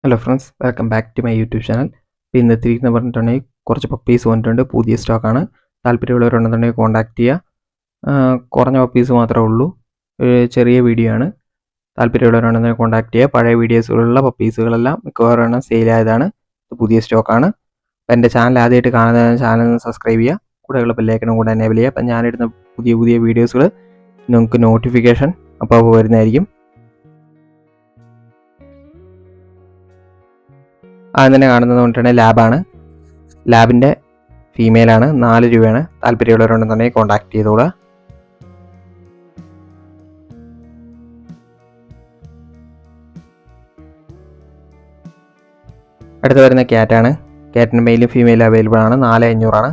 Hello friends, welcome back to my YouTube channel. ഇന്നത്തെ എന്ന് പറഞ്ഞിട്ടുണ്ടെങ്കിൽ കുറച്ച് പപ്പീസ് വന്നിട്ടുണ്ട്. പുതിയ സ്റ്റോക്കാണ്. താല്പര്യമുള്ളവരുണ്ടെന്നുണ്ടെങ്കിൽ കോൺടാക്ട് ചെയ്യുക. കുറഞ്ഞ പപ്പീസ് മാത്രമേ ഉള്ളൂ. ചെറിയ വീഡിയോ ആണ്. താല്പര്യമുള്ളവരുണ്ടെന്നുണ്ടെങ്കിൽ കോൺടാക്ട് ചെയ്യുക. പഴയ വീഡിയോസുകളുള്ള പപ്പീസുകളെല്ലാം മിക്കവാറും സെയിലായതാണ്. പുതിയ സ്റ്റോക്കാണ്. അപ്പോൾ എൻ്റെ ചാനൽ ആദ്യമായിട്ട് കാണുന്ന ചാനൽ സബ്സ്ക്രൈബ് ചെയ്യുക. കൂടെയുള്ള ബെല്ലൈക്കനും കൂടെ എനേബിൾ ചെയ്യുക. അപ്പം ഞാനിടുന്ന പുതിയ വീഡിയോസുകൾ നിങ്ങൾക്ക് നോട്ടിഫിക്കേഷൻ അപ്പോൾ വരുന്നതായിരിക്കും. ആദ്യം തന്നെ കാണുന്നത് കൊണ്ടിട്ടുണ്ടെങ്കിൽ ലാബാണ്. ലാബിൻ്റെ ഫീമെയിലാണ്. 4 രൂപയാണ്. താല്പര്യമുള്ളവരുണ്ടെന്നുണ്ടെങ്കിൽ കോൺടാക്ട് ചെയ്തോളുക. അടുത്ത് വരുന്ന ക്യാറ്റാണ്. ക്യാറ്റിന് മെയിലും ഫീമെയിലും അവൈലബിൾ ആണ്. 4500 ആണ്.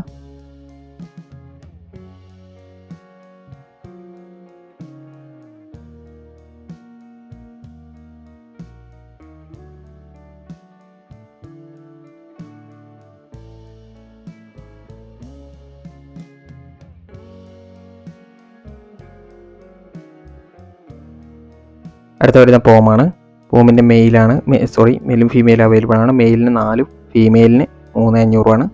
അടുത്ത് വരുന്ന പോമാണ്. പോമിൻ്റെ മെയിലാണ്. മെയിലും ഫീമെയിലും അവൈലബിൾ ആണ്. മെയിലിന് 4, ഫീമെയിലിന് 3500 ആണ്.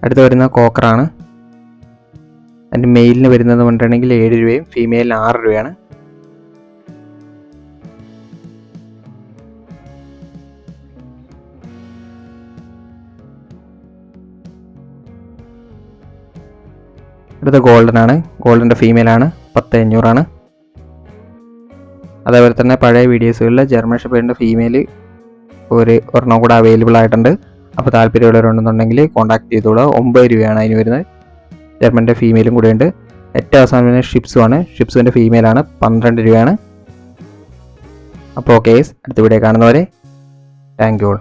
അടുത്ത് വരുന്ന കോക്കറാണ്. അതിൻ്റെ മെയിലിന് വരുന്നത് കൊണ്ടുണ്ടെങ്കിൽ 7 രൂപയും ഫീമെയിലിന് 6 രൂപയാണ്. അടുത്ത ഗോൾഡൻ ആണ്. ഗോൾഡൻ്റെ ഫീമെയിലാണ്. 10500 ആണ്. അതേപോലെ തന്നെ പഴയ വീഡിയോസുകളിൽ ജർമ്മൻ ഷെപ്പേർഡിൻ്റെ ഫീമെയിൽ ഒരെണ്ണം കൂടെ അവൈലബിൾ ആയിട്ടുണ്ട്. അപ്പോൾ താല്പര്യമുള്ളവരുണ്ടെന്നുണ്ടെങ്കിൽ കോൺടാക്ട് ചെയ്തോളൂ. 9 രൂപയാണ് അതിന് വരുന്നത്. ജർമ്മൻ്റെ ഫീമെയിലും കൂടെ ഉണ്ട്. ഏറ്റവും അവസാനം വരുന്നത് ഷിപ്സുമാണ്. ഷിപ്സുവിൻ്റെ ഫീമെയിലാണ്. 12 രൂപയാണ്. അപ്പോൾ ഓക്കെ, അടുത്ത വീഡിയോ കാണുന്നവരെ താങ്ക് യു ഓൾ.